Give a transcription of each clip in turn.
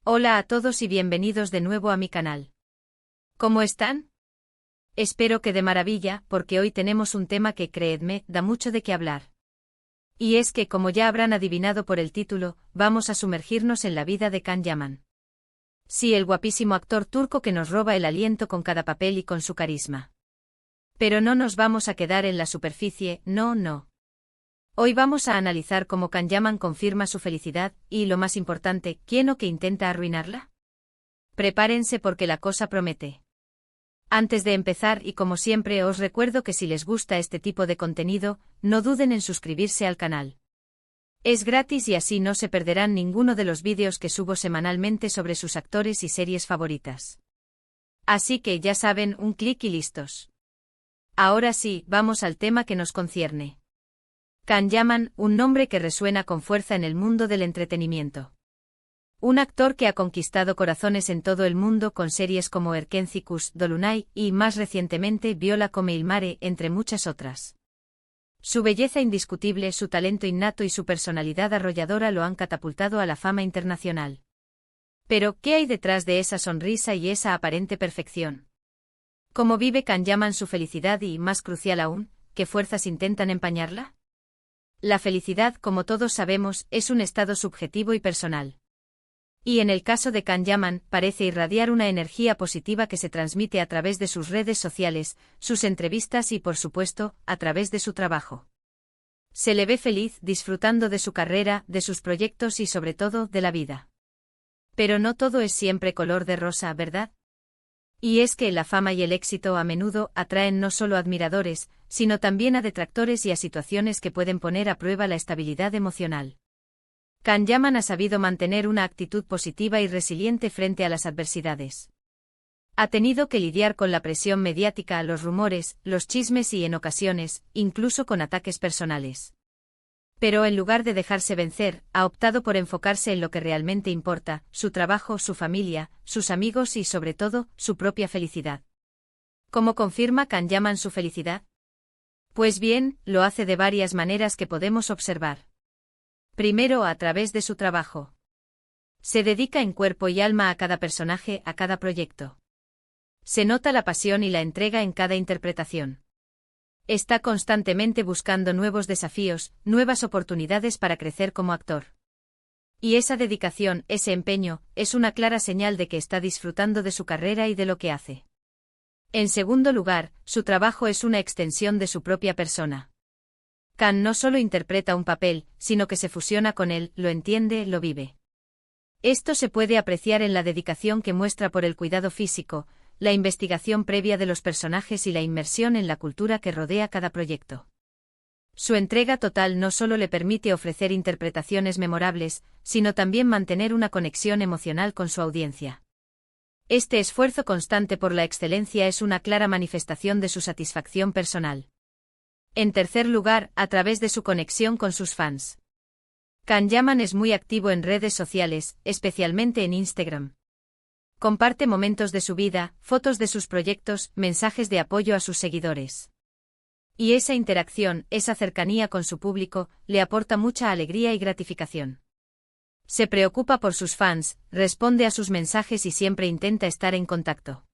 Hola a todos y bienvenidos de nuevo a mi canal. ¿Cómo están? Espero que de maravilla, porque hoy tenemos un tema que, creedme, da mucho de qué hablar. Y es que, como ya habrán adivinado por el título, vamos a sumergirnos en la vida de Can Yaman. Sí, el guapísimo actor turco que nos roba el aliento con cada papel y con su carisma. Pero no nos vamos a quedar en la superficie, no. Hoy vamos a analizar cómo Can Yaman confirma su felicidad y, lo más importante, ¿quién o qué intenta arruinarla? Prepárense porque la cosa promete. Antes de empezar y como siempre os recuerdo que si les gusta este tipo de contenido, no duden en suscribirse al canal. Es gratis y así no se perderán ninguno de los vídeos que subo semanalmente sobre sus actores y series favoritas. Así que ya saben, un clic y listos. Ahora sí, vamos al tema que nos concierne. Can Yaman, un nombre que resuena con fuerza en el mundo del entretenimiento. Un actor que ha conquistado corazones en todo el mundo con series como Erkenzikus, Dolunay y, más recientemente, Viola come il mare, entre muchas otras. Su belleza indiscutible, su talento innato y su personalidad arrolladora lo han catapultado a la fama internacional. Pero, ¿qué hay detrás de esa sonrisa y esa aparente perfección? ¿Cómo vive Can Yaman su felicidad y, más crucial aún, qué fuerzas intentan empañarla? La felicidad, como todos sabemos, es un estado subjetivo y personal. Y en el caso de Can Yaman, parece irradiar una energía positiva que se transmite a través de sus redes sociales, sus entrevistas y, por supuesto, a través de su trabajo. Se le ve feliz, disfrutando de su carrera, de sus proyectos y, sobre todo, de la vida. Pero no todo es siempre color de rosa, ¿verdad? Y es que la fama y el éxito a menudo atraen no solo admiradores, sino también a detractores y a situaciones que pueden poner a prueba la estabilidad emocional. Can Yaman ha sabido mantener una actitud positiva y resiliente frente a las adversidades. Ha tenido que lidiar con la presión mediática, los rumores, los chismes y, en ocasiones, incluso con ataques personales. Pero en lugar de dejarse vencer, ha optado por enfocarse en lo que realmente importa, su trabajo, su familia, sus amigos y, sobre todo, su propia felicidad. ¿Cómo confirma Can Yaman su felicidad? Pues bien, lo hace de varias maneras que podemos observar. Primero, a través de su trabajo. Se dedica en cuerpo y alma a cada personaje, a cada proyecto. Se nota la pasión y la entrega en cada interpretación. Está constantemente buscando nuevos desafíos, nuevas oportunidades para crecer como actor. Y esa dedicación, ese empeño, es una clara señal de que está disfrutando de su carrera y de lo que hace. En segundo lugar, su trabajo es una extensión de su propia persona. Can no solo interpreta un papel, sino que se fusiona con él, lo entiende, lo vive. Esto se puede apreciar en la dedicación que muestra por el cuidado físico, la investigación previa de los personajes y la inmersión en la cultura que rodea cada proyecto. Su entrega total no solo le permite ofrecer interpretaciones memorables, sino también mantener una conexión emocional con su audiencia. Este esfuerzo constante por la excelencia es una clara manifestación de su satisfacción personal. En tercer lugar, a través de su conexión con sus fans. Can Yaman es muy activo en redes sociales, especialmente en Instagram. Comparte momentos de su vida, fotos de sus proyectos, mensajes de apoyo a sus seguidores. Y esa interacción, esa cercanía con su público, le aporta mucha alegría y gratificación. Se preocupa por sus fans, responde a sus mensajes y siempre intenta estar en contacto.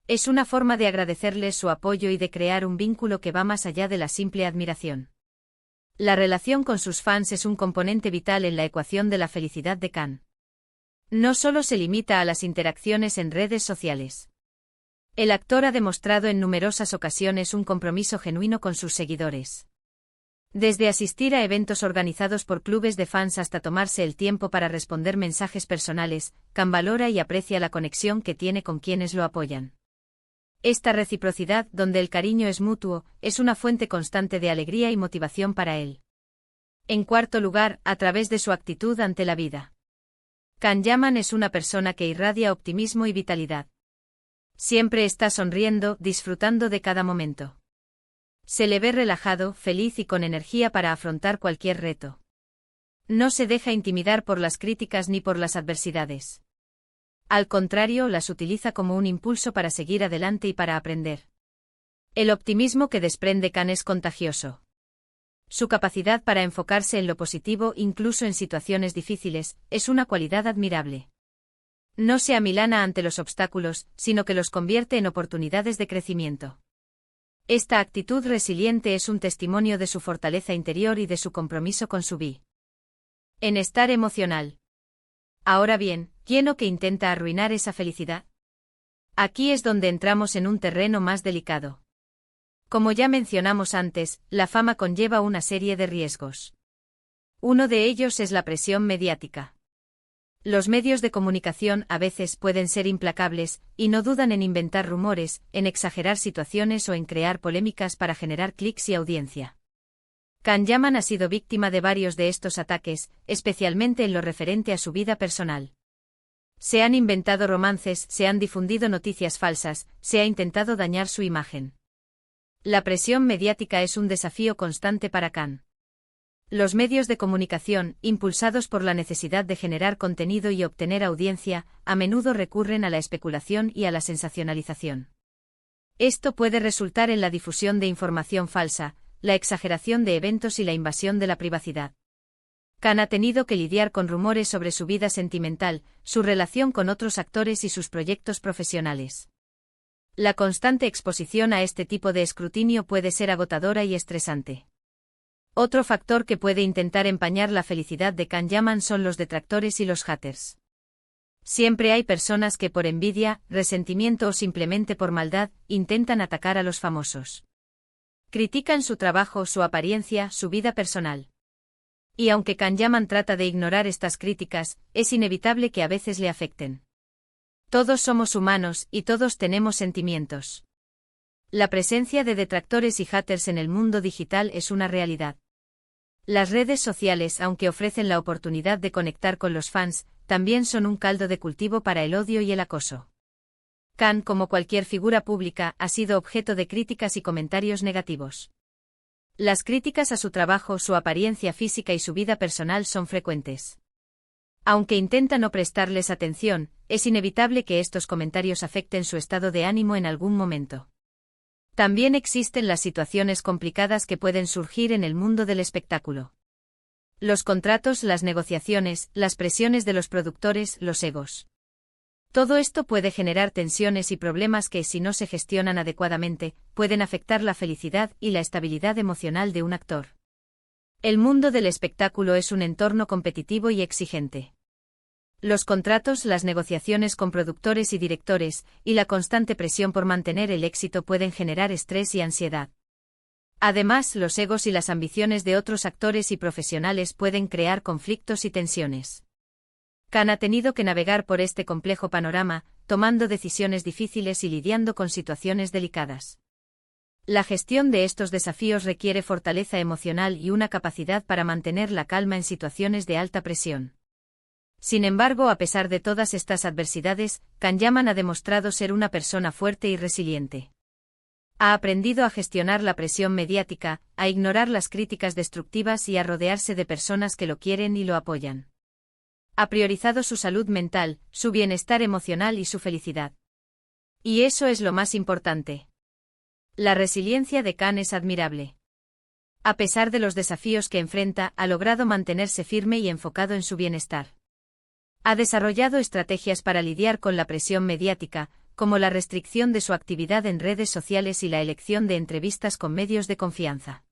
Es una forma de agradecerles su apoyo y de crear un vínculo que va más allá de la simple admiración. La relación con sus fans es un componente vital en la ecuación de la felicidad de Can. No solo se limita a las interacciones en redes sociales. El actor ha demostrado en numerosas ocasiones un compromiso genuino con sus seguidores. Desde asistir a eventos organizados por clubes de fans hasta tomarse el tiempo para responder mensajes personales, Can valora y aprecia la conexión que tiene con quienes lo apoyan. Esta reciprocidad, donde el cariño es mutuo, es una fuente constante de alegría y motivación para él. En cuarto lugar, a través de su actitud ante la vida. Can Yaman es una persona que irradia optimismo y vitalidad. Siempre está sonriendo, disfrutando de cada momento. Se le ve relajado, feliz y con energía para afrontar cualquier reto. No se deja intimidar por las críticas ni por las adversidades. Al contrario, las utiliza como un impulso para seguir adelante y para aprender. El optimismo que desprende Can es contagioso. Su capacidad para enfocarse en lo positivo incluso en situaciones difíciles, es una cualidad admirable. No se amilana ante los obstáculos, sino que los convierte en oportunidades de crecimiento. Esta actitud resiliente es un testimonio de su fortaleza interior y de su compromiso con su bienestar emocional. Ahora bien, ¿quién o qué intenta arruinar esa felicidad? Aquí es donde entramos en un terreno más delicado. Como ya mencionamos antes, la fama conlleva una serie de riesgos. Uno de ellos es la presión mediática. Los medios de comunicación a veces pueden ser implacables, y no dudan en inventar rumores, en exagerar situaciones o en crear polémicas para generar clics y audiencia. Can Yaman ha sido víctima de varios de estos ataques, especialmente en lo referente a su vida personal. Se han inventado romances, se han difundido noticias falsas, se ha intentado dañar su imagen. La presión mediática es un desafío constante para Can. Los medios de comunicación, impulsados por la necesidad de generar contenido y obtener audiencia, a menudo recurren a la especulación y a la sensacionalización. Esto puede resultar en la difusión de información falsa, la exageración de eventos y la invasión de la privacidad. Can ha tenido que lidiar con rumores sobre su vida sentimental, su relación con otros actores y sus proyectos profesionales. La constante exposición a este tipo de escrutinio puede ser agotadora y estresante. Otro factor que puede intentar empañar la felicidad de Can Yaman son los detractores y los haters. Siempre hay personas que por envidia, resentimiento o simplemente por maldad, intentan atacar a los famosos. Critican su trabajo, su apariencia, su vida personal. Y aunque Can Yaman trata de ignorar estas críticas, es inevitable que a veces le afecten. Todos somos humanos y todos tenemos sentimientos. La presencia de detractores y haters en el mundo digital es una realidad. Las redes sociales, aunque ofrecen la oportunidad de conectar con los fans, también son un caldo de cultivo para el odio y el acoso. Can, como cualquier figura pública, ha sido objeto de críticas y comentarios negativos. Las críticas a su trabajo, su apariencia física y su vida personal son frecuentes. Aunque intenta no prestarles atención, es inevitable que estos comentarios afecten su estado de ánimo en algún momento. También existen las situaciones complicadas que pueden surgir en el mundo del espectáculo. Los contratos, las negociaciones, las presiones de los productores, los egos. Todo esto puede generar tensiones y problemas que, si no se gestionan adecuadamente, pueden afectar la felicidad y la estabilidad emocional de un actor. El mundo del espectáculo es un entorno competitivo y exigente. Los contratos, las negociaciones con productores y directores, y la constante presión por mantener el éxito pueden generar estrés y ansiedad. Además, los egos y las ambiciones de otros actores y profesionales pueden crear conflictos y tensiones. Can ha tenido que navegar por este complejo panorama, tomando decisiones difíciles y lidiando con situaciones delicadas. La gestión de estos desafíos requiere fortaleza emocional y una capacidad para mantener la calma en situaciones de alta presión. Sin embargo, a pesar de todas estas adversidades, Can Yaman ha demostrado ser una persona fuerte y resiliente. Ha aprendido a gestionar la presión mediática, a ignorar las críticas destructivas y a rodearse de personas que lo quieren y lo apoyan. Ha priorizado su salud mental, su bienestar emocional y su felicidad. Y eso es lo más importante. La resiliencia de Can es admirable. A pesar de los desafíos que enfrenta, ha logrado mantenerse firme y enfocado en su bienestar. Ha desarrollado estrategias para lidiar con la presión mediática, como la restricción de su actividad en redes sociales y la elección de entrevistas con medios de confianza.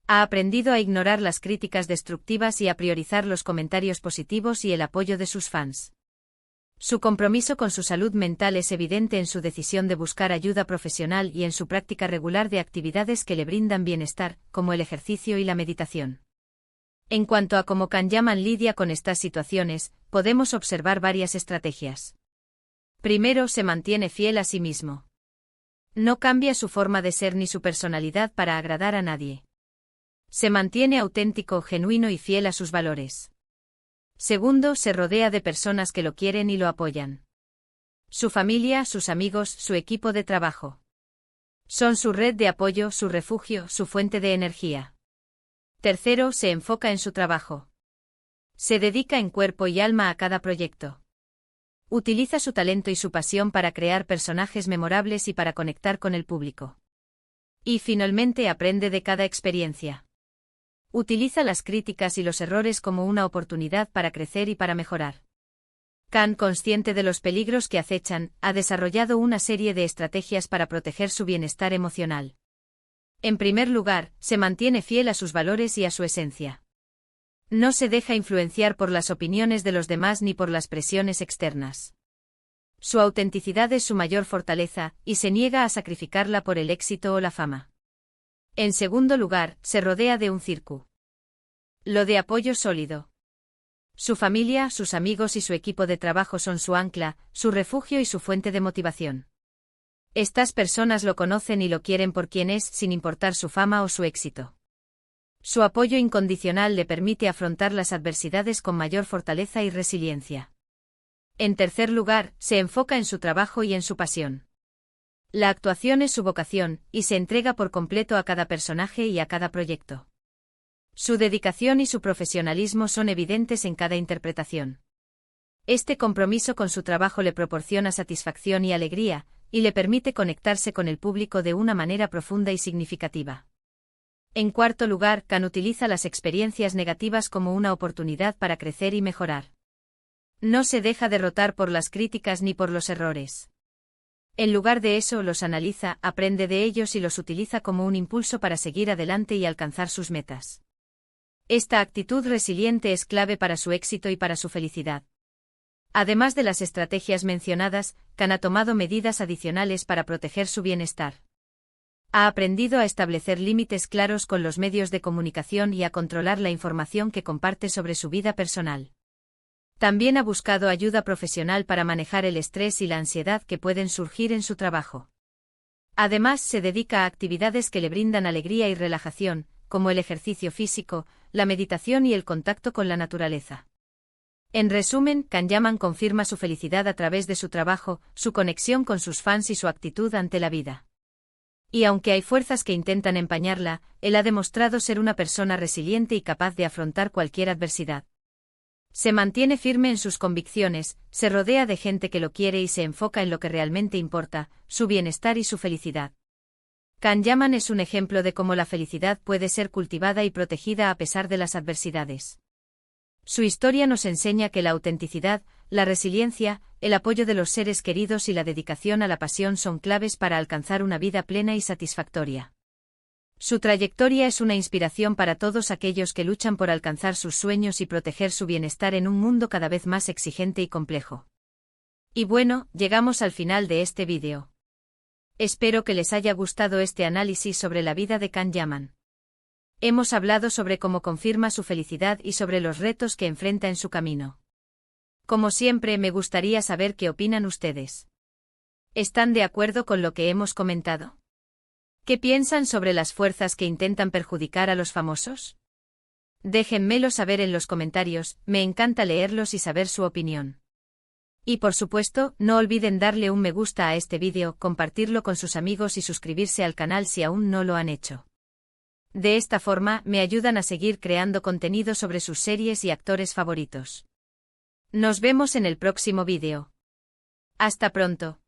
Ha aprendido a ignorar las críticas destructivas y a priorizar los comentarios positivos y el apoyo de sus fans. Su compromiso con su salud mental es evidente en su decisión de buscar ayuda profesional y en su práctica regular de actividades que le brindan bienestar, como el ejercicio y la meditación. En cuanto a cómo Can Yaman lidia con estas situaciones, podemos observar varias estrategias. Primero, se mantiene fiel a sí mismo. No cambia su forma de ser ni su personalidad para agradar a nadie. Se mantiene auténtico, genuino y fiel a sus valores. Segundo, se rodea de personas que lo quieren y lo apoyan. Su familia, sus amigos, su equipo de trabajo. Son su red de apoyo, su refugio, su fuente de energía. Tercero, se enfoca en su trabajo. Se dedica en cuerpo y alma a cada proyecto. Utiliza su talento y su pasión para crear personajes memorables y para conectar con el público. Y finalmente aprende de cada experiencia. Utiliza las críticas y los errores como una oportunidad para crecer y para mejorar. Khan, consciente de los peligros que acechan, ha desarrollado una serie de estrategias para proteger su bienestar emocional. En primer lugar, se mantiene fiel a sus valores y a su esencia. No se deja influenciar por las opiniones de los demás ni por las presiones externas. Su autenticidad es su mayor fortaleza, y se niega a sacrificarla por el éxito o la fama. En segundo lugar, se rodea de un círculo de apoyo sólido. Su familia, sus amigos y su equipo de trabajo son su ancla, su refugio y su fuente de motivación. Estas personas lo conocen y lo quieren por quien es, sin importar su fama o su éxito. Su apoyo incondicional le permite afrontar las adversidades con mayor fortaleza y resiliencia. En tercer lugar, se enfoca en su trabajo y en su pasión. La actuación es su vocación, y se entrega por completo a cada personaje y a cada proyecto. Su dedicación y su profesionalismo son evidentes en cada interpretación. Este compromiso con su trabajo le proporciona satisfacción y alegría, y le permite conectarse con el público de una manera profunda y significativa. En cuarto lugar, Khan utiliza las experiencias negativas como una oportunidad para crecer y mejorar. No se deja derrotar por las críticas ni por los errores. En lugar de eso, los analiza, aprende de ellos y los utiliza como un impulso para seguir adelante y alcanzar sus metas. Esta actitud resiliente es clave para su éxito y para su felicidad. Además de las estrategias mencionadas, Khan ha tomado medidas adicionales para proteger su bienestar. Ha aprendido a establecer límites claros con los medios de comunicación y a controlar la información que comparte sobre su vida personal. También ha buscado ayuda profesional para manejar el estrés y la ansiedad que pueden surgir en su trabajo. Además, se dedica a actividades que le brindan alegría y relajación, como el ejercicio físico, la meditación y el contacto con la naturaleza. En resumen, Khan Yaman confirma su felicidad a través de su trabajo, su conexión con sus fans y su actitud ante la vida. Y aunque hay fuerzas que intentan empañarla, él ha demostrado ser una persona resiliente y capaz de afrontar cualquier adversidad. Se mantiene firme en sus convicciones, se rodea de gente que lo quiere y se enfoca en lo que realmente importa, su bienestar y su felicidad. Khan Yaman es un ejemplo de cómo la felicidad puede ser cultivada y protegida a pesar de las adversidades. Su historia nos enseña que la autenticidad, la resiliencia, el apoyo de los seres queridos y la dedicación a la pasión son claves para alcanzar una vida plena y satisfactoria. Su trayectoria es una inspiración para todos aquellos que luchan por alcanzar sus sueños y proteger su bienestar en un mundo cada vez más exigente y complejo. Y bueno, llegamos al final de este vídeo. Espero que les haya gustado este análisis sobre la vida de Khan Yaman. Hemos hablado sobre cómo confirma su felicidad y sobre los retos que enfrenta en su camino. Como siempre, me gustaría saber qué opinan ustedes. ¿Están de acuerdo con lo que hemos comentado? ¿Qué piensan sobre las fuerzas que intentan perjudicar a los famosos? Déjenmelo saber en los comentarios, me encanta leerlos y saber su opinión. Y por supuesto, no olviden darle un me gusta a este vídeo, compartirlo con sus amigos y suscribirse al canal si aún no lo han hecho. De esta forma, me ayudan a seguir creando contenido sobre sus series y actores favoritos. Nos vemos en el próximo vídeo. Hasta pronto.